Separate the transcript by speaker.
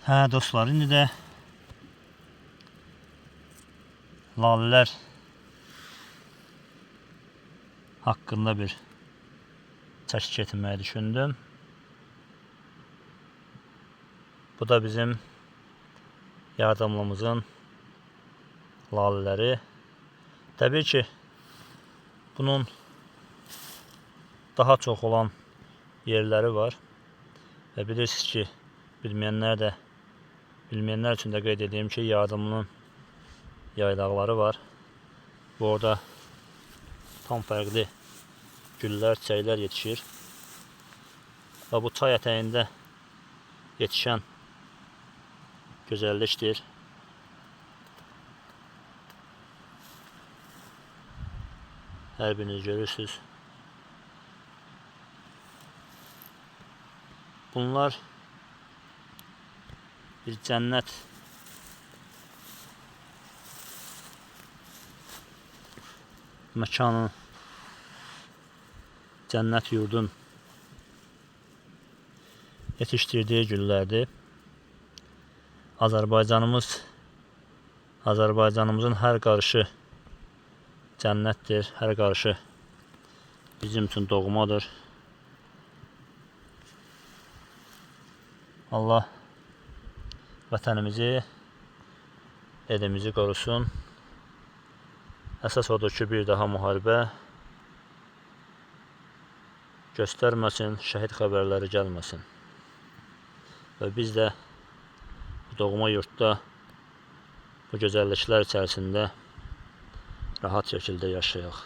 Speaker 1: Hə dostlar, indi də lalələr haqqında bir çəki getirməyi düşündüm. Bu da bizim yardımlımızın lalələri. Təbii ki, bunun daha çox olan yerləri var. Və bilirsiniz ki, bilməyənlər üçün də qeyd edeyim ki, yardımlının yaylaqları var. Bu orada tam fərqli güllər, çiçəklər yetişir. Və bu çay ətəyində yetişən gözəllikdir. Hər biriniz görürsünüz. Bunlar bir cənnət məkanı, cənnət yurdun yetişdirdiyi güllərdir. Azərbaycanımızın hər qarışı cənnətdir, hər qarışı bizim üçün doğmadır. Allah vətənimizi, elimizi qorusun. Əsas odur ki, bir daha müharibə göstərməsin, şəhid xəbərləri gəlməsin. Və biz də bu doğma yurtda bu gözəlliklər içərisində rahat şəkildə yaşayaq.